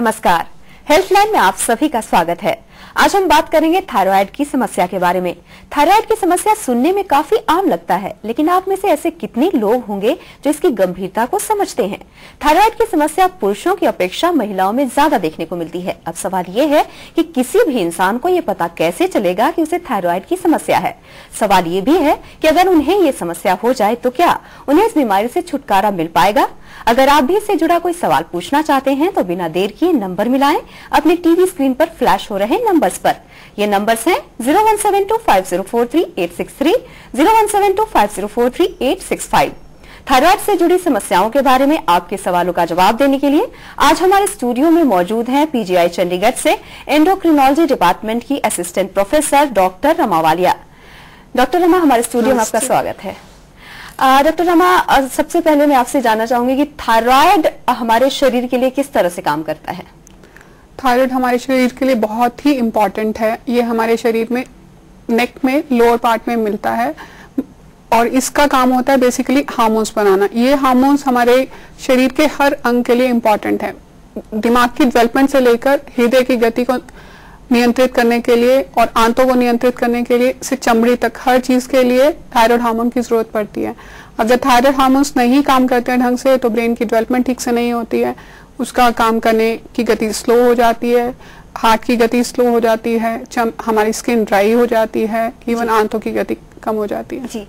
नमस्कार, हेल्थलाइन में आप सभी का स्वागत है। आज हम बात करेंगे थायराइड की समस्या के बारे में। थायराइड की समस्या सुनने में काफी आम लगता है, लेकिन आप में से ऐसे कितने लोग होंगे जो इसकी गंभीरता को समझते हैं। थायराइड की समस्या पुरुषों की अपेक्षा महिलाओं में ज्यादा देखने को मिलती है। अब सवाल ये है कि किसी भी इंसान को ये पता कैसे चलेगा कि उसे थायराइड की समस्या है। सवाल ये भी है कि अगर उन्हें ये समस्या हो जाए तो क्या उन्हें इस बीमारी से छुटकारा मिल पाएगा। अगर आप भी इससे जुड़ा कोई सवाल पूछना चाहते हैं तो बिना देर किए नंबर मिलाएं अपने टीवी स्क्रीन पर फ्लैश हो रहे नंबर्स पर। ये नंबर्स हैं 01725043863, 01725043865। थायराइड से जुड़ी समस्याओं के बारे में आपके सवालों का जवाब देने के लिए आज हमारे स्टूडियो में मौजूद हैं पीजीआई चंडीगढ़ से एंडोक्रिनोलॉजी डिपार्टमेंट की assistant professor doctor Rama Walia. Doctor Rama, हमारे स्टूडियो में आपका स्वागत है। डॉक्टर रमा, सबसे पहले मैं आपसे जानना चाहूंगी कि थायराइड हमारे शरीर के लिए किस तरह से काम करता है। थायराइड हमारे शरीर के लिए बहुत ही इम्पॉर्टेंट है। ये हमारे शरीर में नेक में लोअर पार्ट में मिलता है और इसका काम होता है बेसिकली हार्मोन्स बनाना। ये हार्मोन्स हमारे शरीर के हर अंग के लिए इम्पॉर्टेंट है। दिमाग की डेवलपमेंट से लेकर हृदय की गति को नियंत्रित करने के लिए और आंतों को नियंत्रित करने के लिए से चमड़ी तक हर चीज के लिए थायराइड हार्मोन की जरूरत पड़ती है। अगर थायराइड हार्मोन्स नहीं काम करते हैं ढंग से तो ब्रेन की डेवलपमेंट ठीक से नहीं होती है, उसका काम करने की गति स्लो हो जाती है, हार्ट की गति स्लो हो जाती है, हमारी स्किन ड्राई हो जाती है, इवन आंतों की गति कम हो जाती है। जी,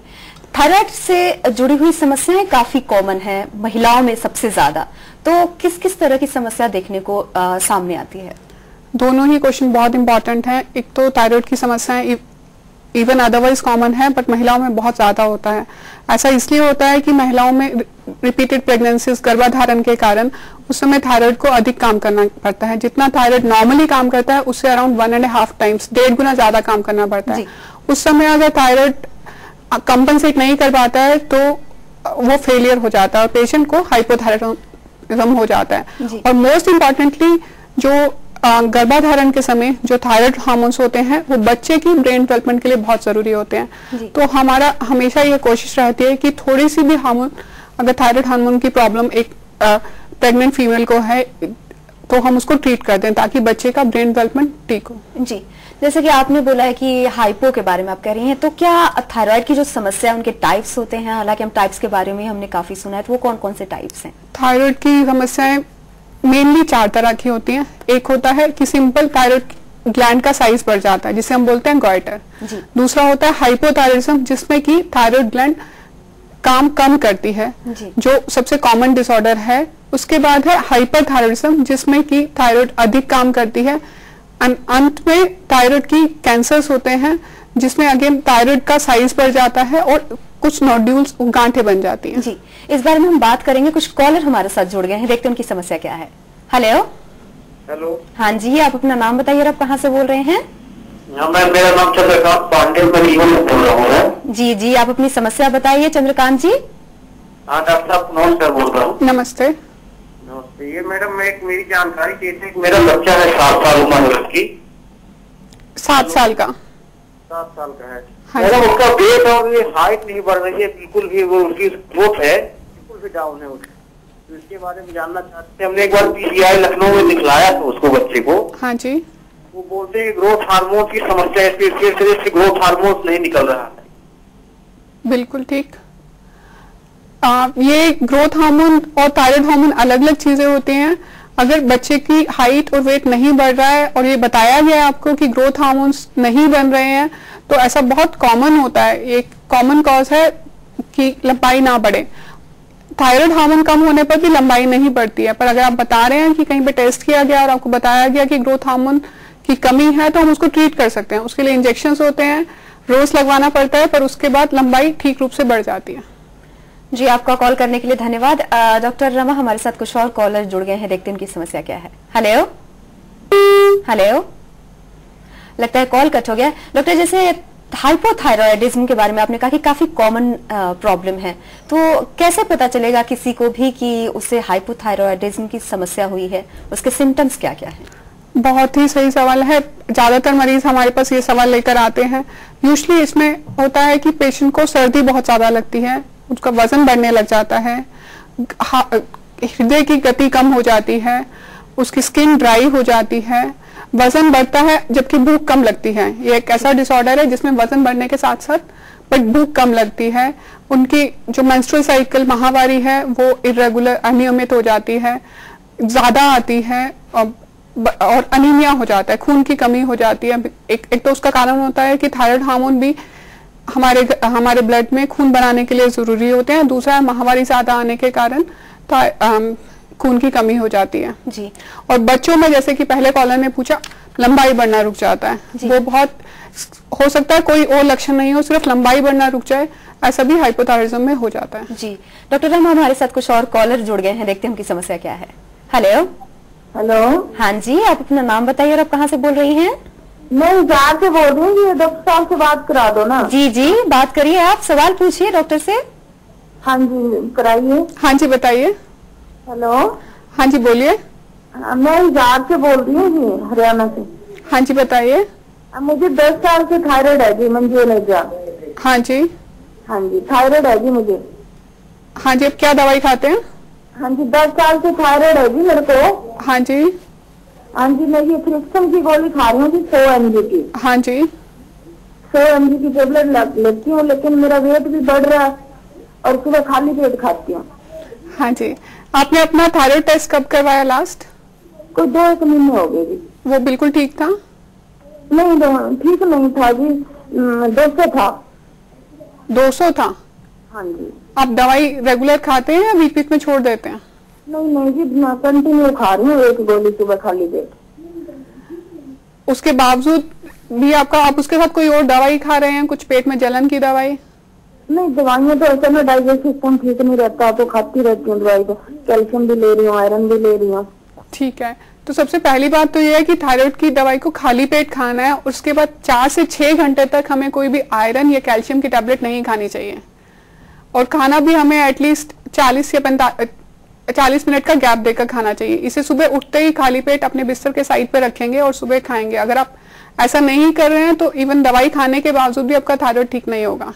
थायराइड से जुड़ी हुई समस्याएं काफी कॉमन है, महिलाओं में सबसे ज्यादा। तो किस किस तरह की समस्या देखने को सामने आती है? दोनों ही क्वेश्चन बहुत इंपॉर्टेंट हैं। एक तो थायराइड की समस्याएं इवन अदरवाइज कॉमन है, बट महिलाओं में बहुत ज्यादा होता है। ऐसा इसलिए होता है कि महिलाओं में रिपीटेड प्रेगनेंसीज, गर्भाधारण के कारण उस समय थायराइड को अधिक काम करना पड़ता है। जितना थायराइड नॉर्मली काम करता है उससे अराउंड 1.5 टाइम्स, 1.5 गुना ज्यादा काम करना पड़ता है। उस समय अगर थायराइड कंपनसेट नहीं कर पाता है तो वो फेलियर हो जाता है और पेशेंट को हाइपोथायराइडिज्म हो जाता है। और मोस्ट इम्पॉर्टेंटली जो गर्भाधारण के समय जो थायराइड हार्मोन्स होते हैं वो बच्चे की ब्रेन डेवलपमेंट के लिए बहुत जरूरी होते हैं। तो हमारा हमेशा ये कोशिश रहती है कि थोड़ी सी भी हार्मोन, अगर थायराइड हार्मोन की प्रॉब्लम एक प्रेग्नेंट फीमेल को है तो हम उसको ट्रीट कर दें ताकि बच्चे का ब्रेन डेवलपमेंट ठीक हो। जी, जैसे कि आपने बोला है कि हाइपो के बारे में आप कह रही हैं, तो क्या थायराइड की जो समस्या है उनके टाइप्स होते हैं? हालांकि हम टाइप्स के बारे में हमने काफी सुना है, तो वो कौन कौन से टाइप्स हैं? थायराइड की समस्याएं मेनली 4 तरह की होती हैं। एक होता है कि सिंपल थायराइड ग्लैंड का साइज बढ़ जाता है जिसे हम बोलते हैं गॉइटर। दूसरा होता है हाइपोथायराइडिज्म जिसमें कि थायराइड ग्लैंड काम कम करती है, जो सबसे कॉमन डिसऑर्डर है। उसके बाद है हाइपरथायराइडिज्म जिसमें कि थायराइड अधिक काम करती है। अंत में थायराइड की कैंसर्स होते हैं जिसमें अगेन थायराइड का साइज बढ़ जाता है और कुछ नोड्यूल्स, गांठें बन जाती हैं। जी, इस बारे में हम बात करेंगे। कुछ कॉलर हमारे साथ जुड़ गए हैं, देखते हैं उनकी समस्या क्या है। हेलो। हेलो। हाँ जी, आप अपना नाम बताइए और आप कहाँ से बोल रहे हैं? मेरा नाम चंद्रकांत पांडे बोल रहा हूँ। जी जी, आप अपनी समस्या बताइए चंद्रकांत जी। हाँ डॉक्टर साहब, नमस्कार बोल रहा हूँ। नमस्ते। नमस्ते। ये मैडम मेरी जानकारी चाहिए थी। मेरा बच्चा है 7 साल उम्र उसकी। 7 साल का? 7 साल का है मैडम। उसका वेट और ये हाइट नहीं बढ़ रही है बिल्कुल भी, वो उसकी ग्रोथ है बिल्कुल भी डाउन है उसकी। तो इसके बारे में जानना चाहते हैं। हमने एक बार पीजीआई लखनऊ में दिखलाया था उसको, बच्चे को। हाँ जी। वो बोलते हैं ग्रोथ हार्मोन की समस्या है, इसके शरीर से ग्रोथ हार्मोन नहीं निकल रहा है। बिल्कुल ठीक। ये ग्रोथ हार्मोन और थायराइड हार्मोन अलग अलग चीजें होती हैं। अगर बच्चे की हाइट और वेट नहीं बढ़ रहा है और ये बताया गया है आपको कि ग्रोथ हार्मोन्स नहीं बन रहे हैं, तो ऐसा बहुत कॉमन होता है। एक कॉमन कॉज है कि लंबाई ना बढ़े। थायराइड हार्मोन कम होने पर भी लंबाई नहीं बढ़ती है, पर अगर आप बता रहे हैं कि कहीं पे टेस्ट किया गया और आपको बताया गया कि ग्रोथ हार्मोन की कमी है तो हम उसको ट्रीट कर सकते हैं। उसके लिए इंजेक्शंस होते हैं, रोज लगवाना पड़ता है, पर उसके बाद लंबाई ठीक रूप से बढ़ जाती है। जी, आपका कॉल करने के लिए धन्यवाद। डॉक्टर रमा, हमारे साथ कुछ और कॉलर जुड़ गए हैं, देखते हैं उनकी समस्या क्या है। हेलो। हेलो, लगता है कॉल कट हो गया। डॉक्टर, जैसे हाइपोथायराइडिज्म के बारे में आपने कहा कि काफी कॉमन प्रॉब्लम है, तो कैसे पता चलेगा किसी को भी कि उसे हाइपोथायराइडिज्म की समस्या हुई है? उसके सिम्टम्स क्या क्या हैं? बहुत ही सही सवाल है। ज्यादातर मरीज हमारे पास ये सवाल लेकर आते हैं। यूजुअली इसमें होता है कि पेशेंट को सर्दी बहुत ज्यादा लगती है, उसका वजन बढ़ने लग जाता है, हृदय की गति कम हो जाती है, उसकी स्किन ड्राई हो जाती है, वजन बढ़ता है जबकि भूख कम लगती है। ये एक ऐसा डिसऑर्डर है जिसमें वजन बढ़ने के साथ साथ बट भूख कम लगती है। उनकी जो मेंस्ट्रुअल साइकिल माहवारी है वो इरेगुलर अनियमित हो जाती है, ज्यादा आती है और अनीमिया हो जाता है, खून की कमी हो जाती है। एक तो उसका कारण होता है कि थायराइड हार्मोन भी हमारे ब्लड में खून बनाने के लिए जरूरी होते हैं। दूसरा, माहवारी ज्यादा आने के कारण खून की कमी हो जाती है जी। और बच्चों में जैसे कि पहले कॉलर ने पूछा, लंबाई बढ़ना रुक जाता है। वो बहुत हो सकता है कोई और लक्षण नहीं हो, सिर्फ लंबाई बढ़ना रुक जाए, ऐसा भी हाइपोथायराइडिज्म में हो जाता है जी। डॉक्टर राम, हमारे साथ कुछ और कॉलर जुड़ गए हैं, देखते हैं उनकी समस्या क्या है। हेलो। हेलो। हाँ जी, आप अपना नाम बताइए और आप कहाँ से बोल रही हैं? मैं इजार से बोल रही हूँ, डॉक्टर साहब से बात करा दो ना। जी जी, बात करिए, आप सवाल पूछिए डॉक्टर से। हाँ जी कराइए। हाँ जी बताइए। हेलो। हाँ जी बोलिए। मैं इजार से बोल रही हूँ जी, हरियाणा से। हाँ जी बताइए। मुझे 10 साल से थायराइड है जी, मंजू नेजा। हाँ जी। हाँ जी थायराइड है जी मुझे। हाँ जी, अब क्या दवाई खाते हैं? हाँ जी 10 साल से थायराइड है जी मेरे को। हाँ जी। हाँ जी, मैं ये फ्रिक्शन की गोली खा रही हूँ जी, 100 mg की। हाँ जी। 100 mg की टेबलेट लेती हूँ, लेकिन मेरा वेट भी बढ़ रहा है और सुबह खाली पेट खाती हूँ। हाँ जी, आपने अपना थायराइड टेस्ट कब करवाया लास्ट? कोई 2-1 महीने हो गए जी। वो बिल्कुल ठीक था? नहीं ठीक नहीं था जी, 200 था। 200 था? हाँ जी। आप दवाई रेगुलर खाते हैं या बीच बीच में छोड़ देते हैं? नहीं जी, कंटिन्यू खा रही हूँ, एक गोली सुबह खाली पेट। उसके बावजूद भी आप उसके साथ कोई और दवाई खा रहे हैं, कुछ पेट में जलन की दवाई? नहीं, दवाइयाँ तो ऐसा में डाइजेस्टिव सिस्टम ठीक नहीं रहता, तो खाती रहती हूँ दवाई। तो कैल्शियम भी ले रही हूँ, आयरन भी ले रही हूँ। ठीक है, तो सबसे पहली बात तो ये है कि थायराइड की दवाई को खाली पेट खाना है। उसके बाद 4 से 6 घंटे तक हमें कोई भी आयरन या कैल्शियम की टैबलेट नहीं खानी चाहिए और खाना भी हमें एटलीस्ट 40 मिनट का गैप देकर खाना चाहिए। इसे सुबह उठते ही खाली पेट अपने बिस्तर के साइड पे रखेंगे और सुबह खाएंगे। अगर आप ऐसा नहीं कर रहे हैं तो इवन दवाई खाने के बावजूद भी आपका थायराइड ठीक नहीं होगा।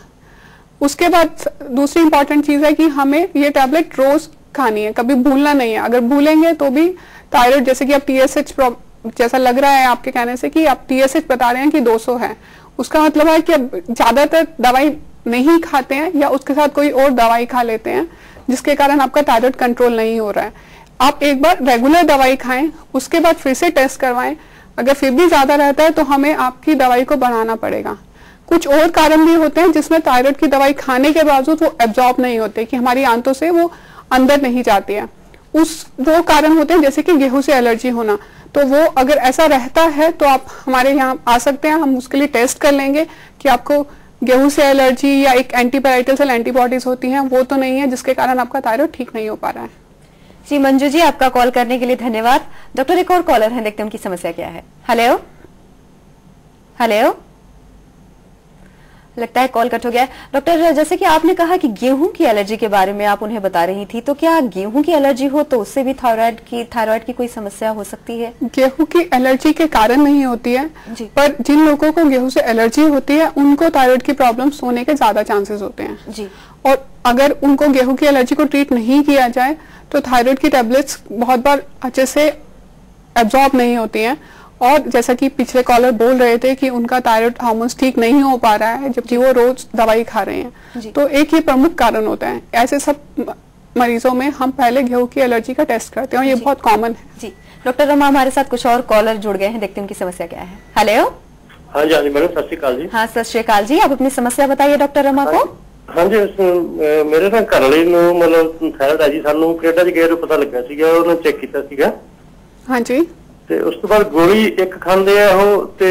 उसके बाद दूसरी इंपॉर्टेंट चीज है कि हमें ये टैबलेट रोज खानी है, कभी भूलना नहीं है। अगर भूलेंगे तो भी थायराइड, जैसे कि आप TSH जैसा लग रहा है आपके कहने से कि आप TSH बता रहे हैं कि 200 है, उसका मतलब है कि अब ज्यादातर दवाई नहीं खाते हैं या उसके साथ कोई और दवाई खा लेते हैं जिसके कारण आपका थायराइड कंट्रोल नहीं हो रहा है। आप एक बार रेगुलर दवाई खाएं, उसके बाद फिर से टेस्ट करवाएं। अगर फिर भी ज्यादा रहता है तो हमें आपकी दवाई को बढ़ाना पड़ेगा। कुछ और कारण भी होते हैं जिसमें थायराइड की दवाई खाने के बावजूद वो एब्जॉर्ब नहीं होते, कि हमारी आंतों से वो अंदर नहीं जाती है। वो कारण होते हैं जैसे कि गेहूं से एलर्जी होना। तो वो अगर ऐसा रहता है तो आप हमारे यहाँ आ सकते हैं, हम उसके लिए टेस्ट कर लेंगे कि आपको गेहूं से एलर्जी या एक एंटीपैराइटल एंटीबॉडीज होती हैं वो तो नहीं है जिसके कारण आपका थायराइड ठीक नहीं हो पा रहा है। जी मंजू जी, आपका कॉल करने के लिए धन्यवाद। डॉक्टर, एक और कॉलर है, देखते हैं उनकी समस्या क्या है। हेलो हेलो, लगता है कॉल कट हो गया। डॉक्टर, जैसे कि आपने कहा कि गेहूं की एलर्जी के बारे में आप उन्हें बता रही थी, तो क्या गेहूं की एलर्जी हो तो उससे भी थायराइड की कोई समस्या हो सकती है? गेहूं की एलर्जी के कारण नहीं होती है, पर जिन लोगों को गेहूं से एलर्जी होती है उनको थायराइड की प्रॉब्लम्स होने के ज्यादा चांसेस होते हैं जी। और अगर उनको गेहूं की एलर्जी को ट्रीट नहीं किया जाए तो थायराइड की टेबलेट्स बहुत बार अच्छे से एब्जॉर्ब नहीं होती हैं। और जैसा कि पिछले कॉलर बोल रहे थे कि उनका थायराइड हार्मोन्स ठीक नहीं हो पा रहा है जबकि वो रोज दवाई खा रहे हैं, तो एक ही प्रमुख कारण होता है। ऐसे सब मरीजों में हम पहले गेहूं की एलर्जी का टेस्ट करते हैं और ये बहुत कॉमन है। जी डॉक्टर रमा, हमारे साथ कुछ और कॉलर जुड़ गए हैं, देखते हैं उनकी समस्या क्या है। हेलो। हाँ जी, हाँ जी मैडम, सत श्री अकाल जी। हाँ सत श्री अकाल जी, आप अपनी समस्या बताइए डॉक्टर रमा को। हाँ जी, मेरे ना घर वाले ਨੂੰ ਮਤਲਬ थायराइड है जी, ਸਾਨੂੰ ਕੈਨੇਡਾ ਚ ਗਏ ਨੂੰ ਪਤਾ ਲੱਗਾ ਸੀਗਾ, ਉਹਨਾਂ ਚੈੱਕ ਕੀਤਾ ਸੀਗਾ। हाँ जी। ਤੇ ਉਸ ਤੋਂ ਬਾਅਦ ਗੋਲੀ ਇੱਕ ਖਾਂਦੇ ਆ ਉਹ ਤੇ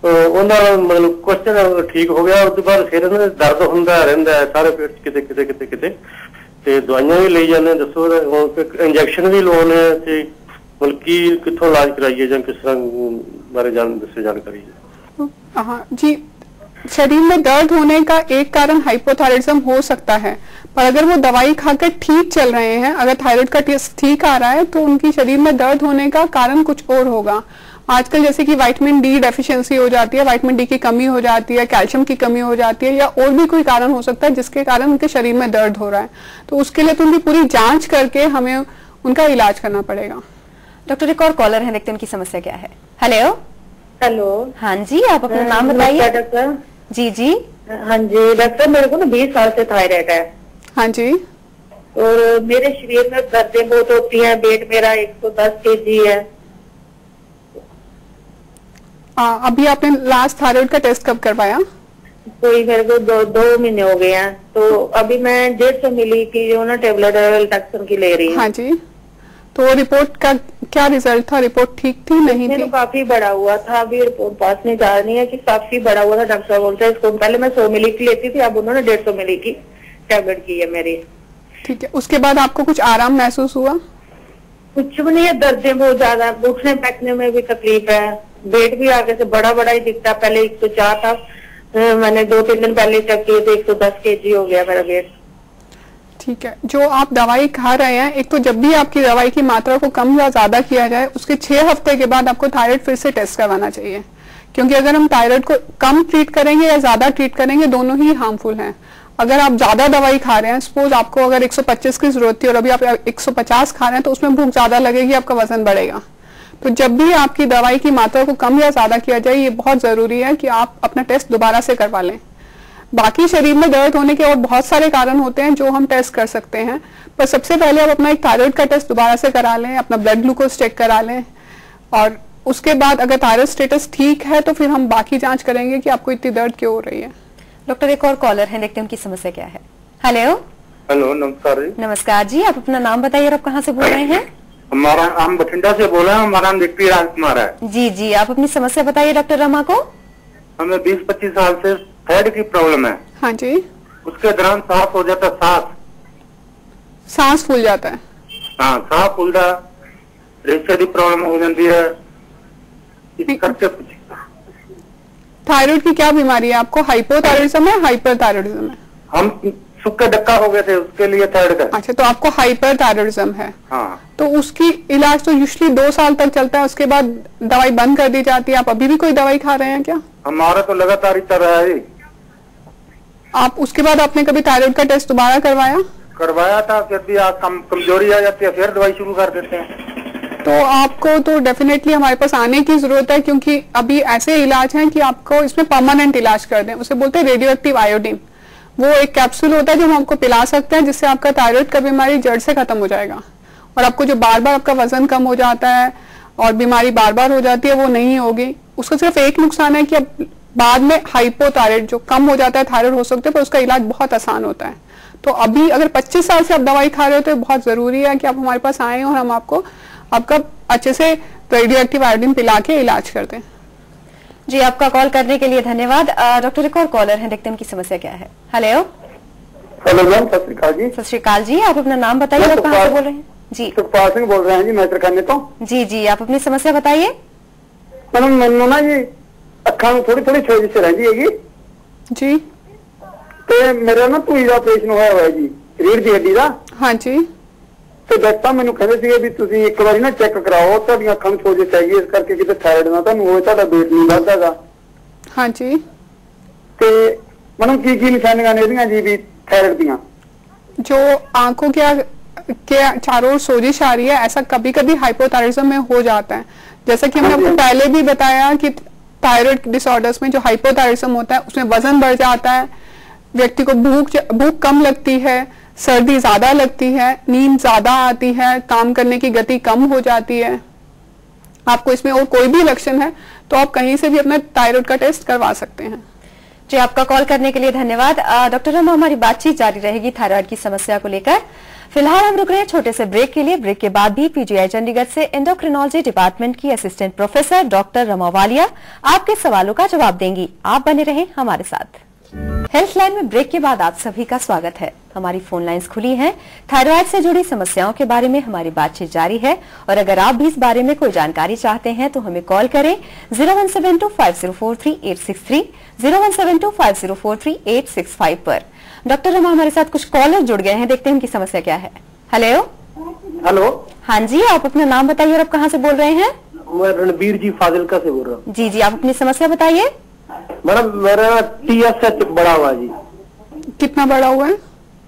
ਉਹਨਾਂ ਦਾ ਮਤਲਬ ਕੁਝ ਦਿਨ ਠੀਕ ਹੋ ਗਿਆ। ਉਸ ਤੋਂ ਬਾਅਦ ਫਿਰ ਇਹਨਾਂ ਦੇ ਦਰਦ ਹੁੰਦਾ ਰਹਿੰਦਾ ਹੈ ਸਾਰੇ ਪੇਟ ਚ ਕਿਤੇ ਤੇ ਦਵਾਈਆਂ ਵੀ ਲਈ ਜਾਂਦੇ। ਦੱਸੋ ਹੁਣ ਇੰਜੈਕਸ਼ਨ ਵੀ ਲਾਉਣੇ ਆ ਤੇ ਮਤਲਬ ਕੀ ਕਿੱਥੋਂ ਇਲਾਜ ਕਰਾਈਏ ਜਾਂ ਕਿਸ ਤਰ੍ਹਾਂ ਬਾਰੇ ਦੱਸੋ जानकारी। हाँ जी, शरीर में दर्द होने का एक कारण हाइपोथायराइडिज्म हो सकता है, पर अगर वो दवाई खाकर ठीक चल रहे हैं, अगर थायराइड का टेस्ट ठीक आ रहा है तो उनकी शरीर में दर्द होने का कारण कुछ और होगा। आजकल जैसे कि विटामिन डी डेफिशिएंसी हो जाती है, विटामिन डी की कमी हो जाती है, कैल्शियम की कमी हो जाती है, या और भी कोई कारण हो सकता है जिसके कारण उनके शरीर में दर्द हो रहा है। तो उसके लिए तो उनकी पूरी जांच करके हमें उनका इलाज करना पड़ेगा। डॉक्टर एक और कॉलर है, देखते हैं उनकी समस्या क्या है। हेलो। हेलो। हाँ जी, आप अपना नाम बताइए। डॉक्टर। जी जी। हाँ जी डॉक्टर, मेरे को ना 20 साल से थायराइड है। हाँ जी। और मेरे शरीर में दर्दें बहुत होती हैं, वेट मेरा 110 kg है। अभी आपने लास्ट थायराइड का टेस्ट कब करवाया? कोई मेरे को दो महीने हो गए हैं। तो अभी मैं 150 मिली की जो ना टेबलेट टैक्सन की ले रही हूँ। हाँ जी। तो रिपोर्ट का क्या रिजल्ट था? रिपोर्ट ठीक थी नहीं थी? तो काफी बड़ा हुआ था, अभी रिपोर्ट पास नहीं जा रही है कि काफी बड़ा हुआ था। डॉक्टर साहब बोलते हैं इसको, पहले मैं 100 मिली की लेती थी, अब उन्होंने 150 मिली की टेबलेट की है मेरी। ठीक है, उसके बाद आपको कुछ आराम महसूस हुआ? कुछ भी नहीं है, दर्दें बहुत ज्यादा, उठने बैठने में भी तकलीफ है। वेट भी आगे से बड़ा बड़ा ही दिखता, पहले 104 था, मैंने 2-3 दिन पहले चेक किए तो 110 kg हो गया मेरा वेट। ठीक है, जो आप दवाई खा रहे हैं, एक तो जब भी आपकी दवाई की मात्रा को कम या ज्यादा किया जाए, उसके 6 हफ्ते के बाद आपको थायराइड फिर से टेस्ट करवाना चाहिए, क्योंकि अगर हम थायराइड को कम ट्रीट करेंगे या ज्यादा ट्रीट करेंगे, दोनों ही हार्मफुल हैं। अगर आप ज्यादा दवाई खा रहे हैं, सपोज आपको अगर 125 की जरूरत थी और अभी आप 150 खा रहे हैं, तो उसमें भूख ज्यादा लगेगी, आपका वजन बढ़ेगा। तो जब भी आपकी दवाई की मात्रा को कम या ज्यादा किया जाए, ये बहुत जरूरी है कि आप अपना टेस्ट दोबारा से करवा लें। बाकी शरीर में दर्द होने के और बहुत सारे कारण होते हैं जो हम टेस्ट कर सकते हैं, पर सबसे पहले आप अपना एक थायराइड का टेस्ट दोबारा से करा लें, अपना ब्लड ग्लूकोज चेक करा लें, और उसके बाद अगर थायराइड स्टेटस ठीक है तो फिर हम बाकी जांच करेंगे कि आपको इतनी दर्द क्यों हो रही है। डॉक्टर एक और कॉलर है, देखते हैं उनकी समस्या क्या है। हेलो। हेलो, नमस्कार जी। नमस्कार जी, आप अपना नाम बताइए और आप कहाँ से बोल रहे हैं? हमारा हम बठिंडा से बोल रहे हैं, हमारा नाम डिप्टी राजकुमार है। जी जी, आप अपनी समस्या बताइए डॉक्टर रमा को। हमें 20-25 साल से थायराइड की प्रॉब्लम है। हाँ जी। उसके दौरान सांस हो जाता, सांस फूल जाता है। हाँ, सांस फूलता, रेशे की प्रॉब्लम हो जाती है। इस करके थायराइड की क्या बीमारी है आपको? हाइपोथायराइडिज्म है, हाइपरथायराइडिज्म है? हम सुक्के डक्का हो गए थे, उसके लिए थायराइड है। अच्छा, तो आपको हाइपरथायराइडिज्म है। हाँ। तो उसकी इलाज तो यूजुअली 2 साल तक चलता है, उसके बाद दवाई बंद कर दी जाती है। आप अभी भी कोई दवाई खा रहे हैं क्या? हमारा तो लगातार ही चल रहा है। आप उसके बाद आपने कभी थायराइड का टेस्ट दोबारा करवाया? करवाया था, फिर भी कमजोरी आ जाती है, फिर दवाई शुरू कर देते हैं। तो आपको तो डेफिनेटली हमारे पास आने की जरूरत है, क्योंकि अभी ऐसे इलाज हैं कि आपको इसमें परमानेंट इलाज कर दें। उसे बोलते हैं रेडियो एक्टिव आयोडीन। वो एक कैप्सूल होता है जो हम आपको पिला सकते हैं, जिससे आपका थायराइड का बीमारी जड़ से खत्म हो जाएगा, और आपको जो बार बार आपका वजन कम हो जाता है और बीमारी बार बार हो जाती है, वो नहीं होगी। उसका सिर्फ एक नुकसान है कि अब बाद में हाइपोथायराइड जो कम हो जाता है, थायराइड हो सकते हैं, पर उसका इलाज बहुत आसान होता है। तो अभी अगर 25 साल से आप दवाई खा रहे हो तो बहुत जरूरी है कि आप हमारे पास आए और हम आपको आपका अच्छे से रेडियो एक्टिव आयोडीन पिला के इलाज कर दें। जी, आपका कॉल करने के लिए धन्यवाद। डॉक्टर एक और कॉलर है, देखते हैं उनकी समस्या क्या है। हेलो। हेलो मैम, सत श्रीकाल जी। सत श्रीकाल जी, आप अपना नाम बताइए, आप कहाँ से बोल रहे हैं? जी, सुखपाल सिंह बोल रहे हैं जी, मैटर करने तो। जी जी, आप अपनी समस्या बताइए। मैडम मैनू ना जी अखा थोड़ी थोड़ी सोज से रही है जी। तो मेरा ना धूई का ऑपरेशन होया हुआ है जी, रीढ़ की हड्डी का। हाँ जी। तो डॉक्टर मैनू कहते थे भी तुसी एक बार ना चेक कराओ, तो अखा सोज चाहिए, इस करके किते थायराइड ना तुहानू होए, तुहाडा वेट नहीं बढ़दागा। हाँ जी। ते मैडम की निशानियां ने इहदियां जी भी थायराइड दियां? जो आंखों के चारों ओर सोजिश आ रही है, ऐसा कभी कभी हाइपोथायराइडिज्म में हो जाता है। जैसा कि हमने आपको पहले भी बताया कि थायराइड डिसऑर्डर्स में जो हाइपोथायराइडिज्म होता है, उसमें वजन बढ़ जाता है, व्यक्ति को भूख कम लगती है, सर्दी ज्यादा लगती है, नींद ज्यादा आती है, काम करने की गति कम हो जाती है। आपको इसमें और कोई भी लक्षण है तो आप कहीं से भी अपना थायराइड का टेस्ट करवा सकते हैं। जी, आपका कॉल करने के लिए धन्यवाद। डॉक्टर रमा, हमारी बातचीत जारी रहेगी थायराइड की समस्या को लेकर। फिलहाल हम रुक रहे हैं छोटे से ब्रेक के लिए। ब्रेक के बाद भी पीजीआई चंडीगढ़ से एंडोक्रिनोलॉजी डिपार्टमेंट की assistant professor doctor Rama Walia आपके सवालों का जवाब देंगी। आप बने रहें हमारे साथ। हेल्थ लाइन में ब्रेक के बाद आप सभी का स्वागत है। हमारी फोन लाइंस खुली हैं। थायराइड से जुड़ी समस्याओं के बारे में हमारी बातचीत जारी है, और अगर आप भी इस बारे में कोई जानकारी चाहते हैं तो हमें कॉल करें 01725043863, 01725043865 पर। डॉक्टर रमा, हमारे साथ कुछ कॉलर जुड़ गए हैं, देखते हैं उनकी समस्या क्या है। हेलो। हेलो। हाँ जी, आप अपना नाम बताइए और आप कहाँ से बोल रहे हैं? मैं रणबीर जी फाजिलका से बोल रहा हूँ। जी जी, आप अपनी समस्या बताइए। मैडम मेरा TSH बड़ा हुआ जी। कितना बड़ा हुआ है?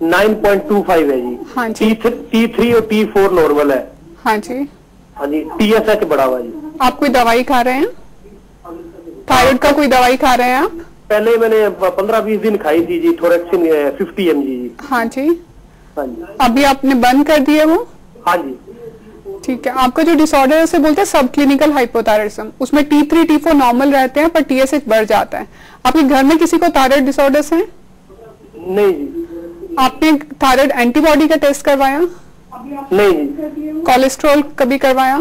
9.25 है जी। हाँ जी। T3 और T4 नॉर्मल है। हाँ जी। हाँ जी, TSH बढ़ा हुआ जी। आप कोई दवाई खा रहे हैं? थायराइड का कोई दवाई खा रहे हैं आप? पहले मैंने 15-20 दिन खाई थी जी, थोरेक्सिन 50 mg जी। हाँ जी। हाँ जी। अभी आपने बंद कर दिए वो? हाँ जी। ठीक है। आपका जो डिसऑर्डर है उसे बोलते हैं सब क्लिनिकल हाइपोथायराइडिज्म। उसमें T3 T4 नॉर्मल रहते हैं पर TSH बढ़ जाता है। आपके घर में किसी को थायराइड डिसऑर्डर्स हैं? नहीं जी। आपने थायराइड एंटीबॉडी का टेस्ट करवाया? नहीं जी। कोलेस्ट्रॉल कभी करवाया?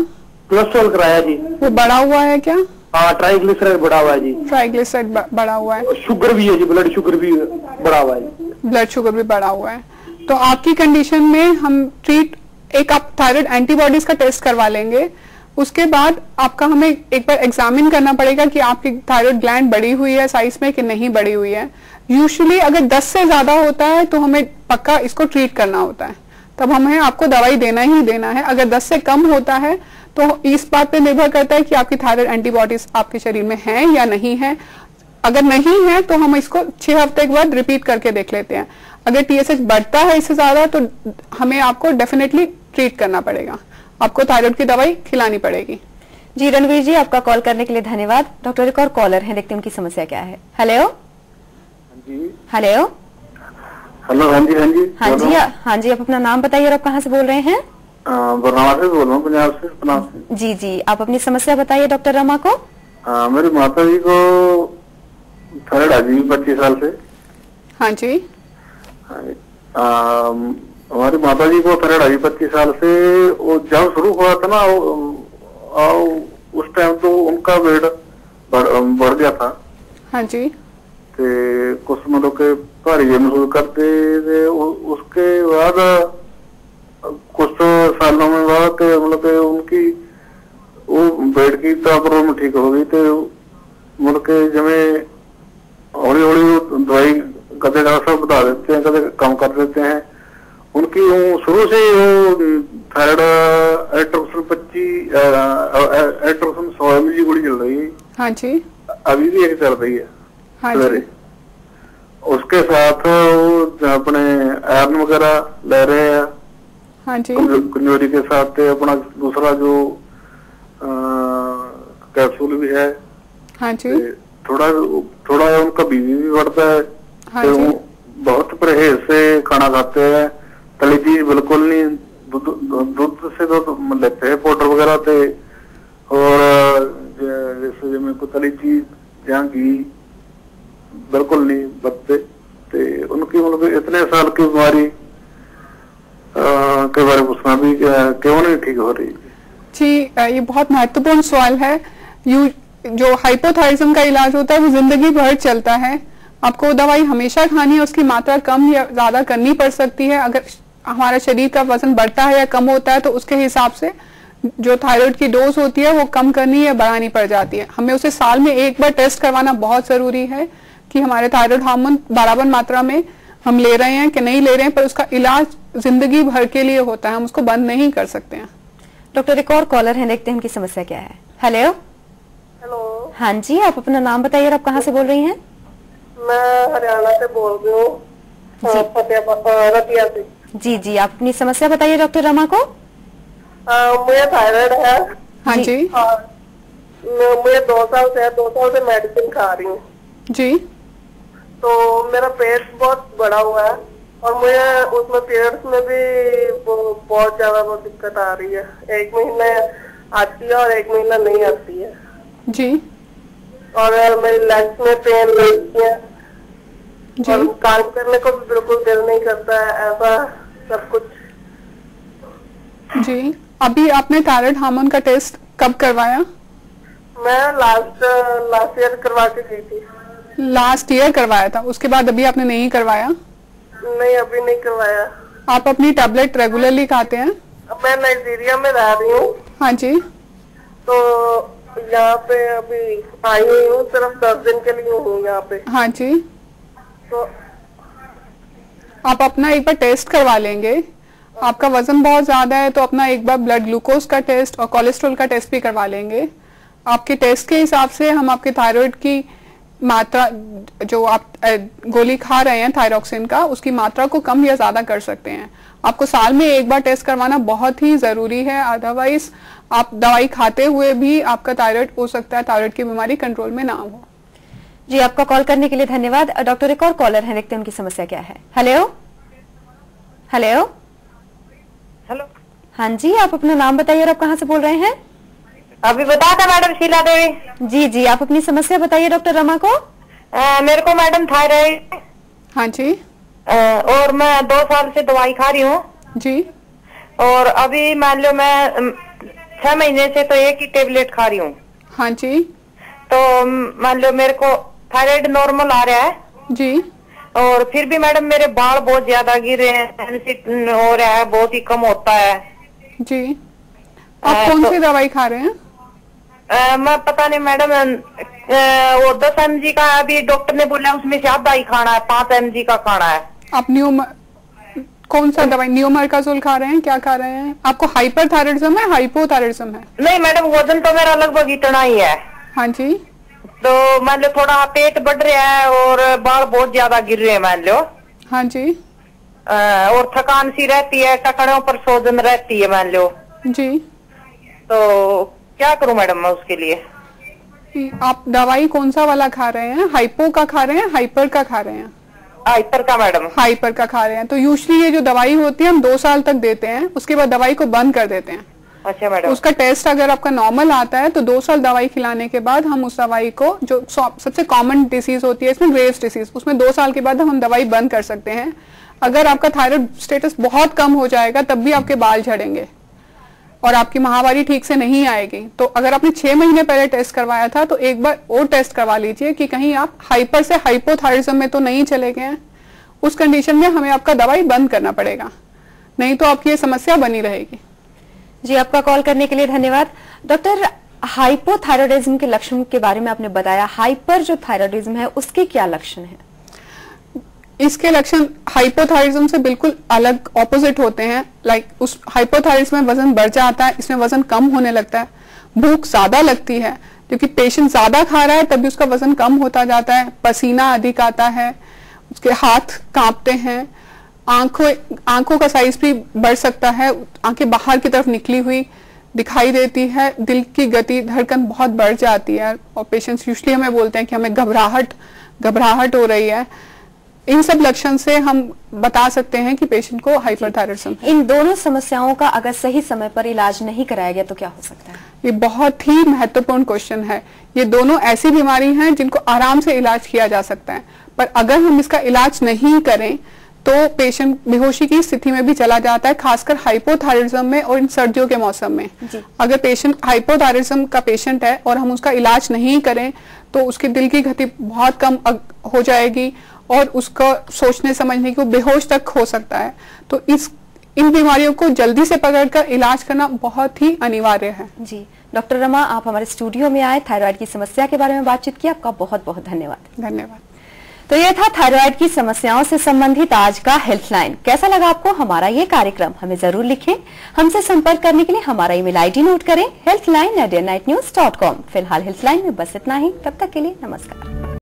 कोलेस्ट्रॉल कराया जी। वो बढ़ा हुआ है क्या? हाँ, ट्राइग्लिसराइड बढ़ा हुआ है जी। ट्राइग्लिसराइड बढ़ा हुआ है। शुगर भी है जी, ब्लड शुगर भी बढ़ा हुआ है। ब्लड शुगर भी बढ़ा हुआ है। तो आपकी कंडीशन में हम एक आप थायराइड एंटीबॉडीज का टेस्ट करवा लेंगे। उसके बाद आपका हमें एक बार एग्जामिन करना पड़ेगा कि आपकी थायराइड ग्लैंड बढ़ी हुई है साइज में कि नहीं बढ़ी हुई है। यूजुअली अगर 10 से ज्यादा होता है तो हमें पक्का इसको ट्रीट करना होता है, तब हमें आपको दवाई देना ही देना है। अगर 10 से कम होता है तो इस बात पे निर्भर करता है कि आपकी थायराइड एंटीबॉडीज आपके शरीर में है या नहीं है। अगर नहीं है तो हम इसको 6 हफ्ते के बाद रिपीट करके देख लेते हैं। अगर TSH बढ़ता है इससे ज्यादा तो हमें आपको डेफिनेटली ट्रीट करना पड़ेगा, आपको थायराइड की दवाई खिलानी पड़ेगी। जी रणवीर जी, आपका कॉल करने के लिए धन्यवाद। डॉक्टर एक और कॉलर है, देखते हैं उनकी समस्या क्या है। हेलो जी। Hello hello. हाँ जी। हाँ जी। हाँ जी। हाँ जी, आप अपना नाम बताइए और आप कहाँ से बोल रहे हैं? बरनाला से बोल रहा हूँ, पंजाब से। जी जी, आप अपनी समस्या बताइए डॉक्टर रमा को। मेरी माता जी को थायराइड आ गई 25 साल से। हाँ जी। हमारी माता जी को थायराइड आ गई 25 साल से। वो जब शुरू हुआ था ना उस टाइम तो उनका वेट बढ़ गया था। हाँ जी। ते कुछ मतलब के भारी महसूस करते थे। उसके बाद कुछ सालों में बाद मतलब के उनकी वो वेट की प्रॉब्लम ठीक हो गई। तो मतलब के जमे हौली हौली दवाई कदे सब बता देते हैं, कदे कम कर देते हैं। उनकी शुरू से वो थायराइड एट्रोक्सिन 100 mg गोली चल रही है। हाँ जी। अभी भी एक चल रही है। हाँ जी। उसके साथ अपने आयरन वगैरह ले रहे हैं। हाँ जी। कमजोरी के साथ अपना दूसरा जो कैप्सूल भी है। हाँ जी। थोड़ा उनका बीपी भी बढ़ता है। हाँ जी। बहुत परहेज से खाना खाते हैं, तली चीज बिल्कुल नहीं। दूध से तो लेते हैं पाउडर वगैरह थे, और जैसे में को तली चीज जहाँ घी बिल्कुल नहीं बचते। उनकी मतलब इतने साल की बीमारी के बारे में पूछना भी क्यों नहीं ठीक हो रही? जी, ये बहुत महत्वपूर्ण सवाल है। जो हाइपोथायराइडिज्म का इलाज होता है वो जिंदगी भर चलता है। आपको दवाई हमेशा खानी है, उसकी मात्रा कम या ज्यादा करनी पड़ सकती है। अगर हमारा शरीर का वजन बढ़ता है या कम होता है तो उसके हिसाब से जो थायराइड की डोज होती है वो कम करनी या बढ़ानी पड़ जाती है। हमें उसे साल में एक बार टेस्ट करवाना बहुत जरूरी है कि हमारे थायराइड हार्मोन बराबर मात्रा में हम ले रहे हैं कि नहीं ले रहे हैं। पर उसका इलाज जिंदगी भर के लिए होता है, हम उसको बंद नहीं कर सकते हैं। डॉक्टर एक और कॉलर है, देखते हैं उनकी समस्या क्या है। Hello hello. हाँ जी, आप अपना नाम बताइए और आप कहाँ से बोल रही हैं? मैं हरियाणा से बोल रही हूँ, रतिया से। जी जी, आप अपनी समस्या बताइए डॉक्टर रमा को। मुझे थायराइड है। हाँ जी। मुझे 2 साल से मेडिसिन खा रही हूँ जी। तो मेरा पेट बहुत बड़ा हुआ है और मुझे उसमें पीरियड्स में भी बहुत ज्यादा दिक्कत आ रही है। 1 महीने आती है और 1 महीना नहीं आती है जी। और मेरी लेग्स में पेन लगती है और काम करने को भी बिल्कुल दिल नहीं करता है, ऐसा सब कुछ। जी, अभी आपने थायराइड हार्मोन का टेस्ट कब करवाया? मैं लास्ट ईयर करवा के गई थी। लास्ट ईयर करवाया था, उसके बाद अभी आपने नहीं करवाया? नहीं, अभी नहीं करवाया। आप अपनी टैबलेट रेगुलरली खाते हैं? मैं नाइजीरिया में रह रही हूँ। हाँ जी। तो यहाँ पे अभी आई हुई हूँ, सिर्फ 10 दिन के लिए हूँ यहाँ पे। हाँ जी। तो आप अपना एक बार टेस्ट करवा लेंगे। आपका वजन बहुत ज्यादा है तो अपना एक बार ब्लड ग्लूकोज का टेस्ट और कोलेस्ट्रॉल का टेस्ट भी करवा लेंगे। आपके टेस्ट के हिसाब से हम आपके थायराइड की मात्रा, जो आप गोली खा रहे हैं थायरोक्सिन का, उसकी मात्रा को कम या ज्यादा कर सकते हैं। आपको साल में एक बार टेस्ट करवाना बहुत ही जरूरी है, अदरवाइज आप दवाई खाते हुए भी आपका थायराइड हो सकता है, थायराइड की बीमारी कंट्रोल में ना हो। जी, आपका कॉल करने के लिए धन्यवाद। डॉक्टर, एक और कॉलर है, देखते हैं उनकी समस्या क्या है। Hello hello hello. हाँ जी, आप अपना नाम बताइए और आप कहाँ से बोल रहे हैं? अभी बता था मैडम, शीला देवी। जी जी, आप अपनी समस्या बताइए डॉक्टर रमा को। मेरे को मैडम थायराइड। हाँ जी। और मैं 2 साल से दवाई खा रही हूँ जी। और अभी मान लो मैं 6 महीने से तो एक ही टेबलेट खा रही हूँ। हाँ जी। तो मान लो मेरे को थायराइड नॉर्मल आ रहा है जी। और फिर भी मैडम मेरे बाल बहुत ज्यादा गिर रहे हैं, सेंसिटिव हो रहा है, बहुत ही कम होता है। जी। आप कौन सी दवाई खा रहे हैं? मैं पता नहीं मैडम, वो 10 mg का अभी डॉक्टर ने बोला उसमें से आधा ही खाना है, 5 mg का खाना है। आप कौन सा दवाई न्यूमरकाजोल खा रहे हैं, क्या खा रहे हैं? आपको हाइपरथायराइडिज्म है, हाइपोथायराइडिज्म है? नहीं मैडम, वजन तो मेरा लगभग इतना ही है। हाँ जी। तो मान लो थोड़ा पेट बढ़ रहा है और बाल बहुत ज्यादा गिर रहे हैं मान लो। हाँ जी। और थकान सी रहती है, टखनों पर सोजन रहती है मान लो। जी। तो क्या करूं मैडम मैं उसके लिए? आप दवाई कौन सा वाला खा रहे हैं? हाइपो का खा रहे हैं, हाइपर का खा रहे हैं? हाइपर का मैडम। हाइपर का खा रहे हैं। तो यूजुअली ये जो दवाई होती है हम 2 साल तक देते हैं, उसके बाद दवाई को बंद कर देते हैं। अच्छा मैडम। उसका टेस्ट अगर आपका नॉर्मल आता है तो 2 साल दवाई खिलाने के बाद हम उस दवाई को, जो सबसे कॉमन डिसीज होती है इसमें ग्रेव्स डिसीज, उसमें 2 साल के बाद हम दवाई बंद कर सकते हैं। अगर आपका थायराइड स्टेटस बहुत कम हो जाएगा तब भी आपके बाल झड़ेंगे और आपकी माहवारी ठीक से नहीं आएगी। तो अगर आपने 6 महीने पहले टेस्ट करवाया था तो एक बार और टेस्ट करवा लीजिए कि कहीं आप हाइपर से हाइपोथायराइडिज्म में तो नहीं चले गए हैं। उस कंडीशन में हमें आपका दवाई बंद करना पड़ेगा, नहीं तो आपकी ये समस्या बनी रहेगी। जी, आपका कॉल करने के लिए धन्यवाद। डॉक्टर, हाइपोथायराइडिज्म के लक्षण के बारे में आपने बताया, हाइपर जो थायराइडिज्म है उसके क्या लक्षण है? इसके लक्षण हाइपोथायराइडिज्म से बिल्कुल अलग ऑपोजिट होते हैं। लाइक उस हाइपोथायराइडिज्म में वजन बढ़ जाता है, इसमें वजन कम होने लगता है, भूख ज्यादा लगती है क्योंकि पेशेंट ज्यादा खा रहा है तभी उसका वजन कम होता जाता है, पसीना अधिक आता है, उसके हाथ कांपते हैं, आंखों का साइज भी बढ़ सकता है, आंखें बाहर की तरफ निकली हुई दिखाई देती है, दिल की गति धड़कन बहुत बढ़ जाती है और पेशेंट्स यूजुअली हमें बोलते हैं कि हमें घबराहट हो रही है। इन सब लक्षण से हम बता सकते हैं कि पेशेंट को हाइपरथायराइडिज्म है। इन दोनों समस्याओं का अगर सही समय पर इलाज नहीं कराया गया तो क्या हो सकता है? ये बहुत ही महत्वपूर्ण क्वेश्चन है। ये दोनों ऐसी बीमारी हैं जिनको आराम से इलाज किया जा सकता है, पर अगर हम इसका इलाज नहीं करें तो पेशेंट बेहोशी की स्थिति में भी चला जाता है, खासकर हाइपोथायराइडिज्म में और इन सर्दियों के मौसम में। अगर पेशेंट हाइपोथायराइडिज्म का पेशेंट है और हम उसका इलाज नहीं करें तो उसकी दिल की गति बहुत कम हो जाएगी और उसका सोचने समझने की वो बेहोश तक हो सकता है। तो इन बीमारियों को जल्दी से पकड़कर इलाज करना बहुत ही अनिवार्य है। जी, डॉक्टर रमा, आप हमारे स्टूडियो में आए, थायराइड की समस्या के बारे में बातचीत की, आपका बहुत बहुत धन्यवाद। धन्यवाद। तो ये था थायराइड की समस्याओं से संबंधित आज का हेल्पलाइन। कैसा लगा आपको हमारा ये कार्यक्रम? हमें जरूर लिखें। हमसे संपर्क करने के लिए हमारा ईमेल आईडी नोट करें, healthline@dayandnightnews.com। फिलहाल हेल्पलाइन में बस इतना ही, तब तक के लिए नमस्कार।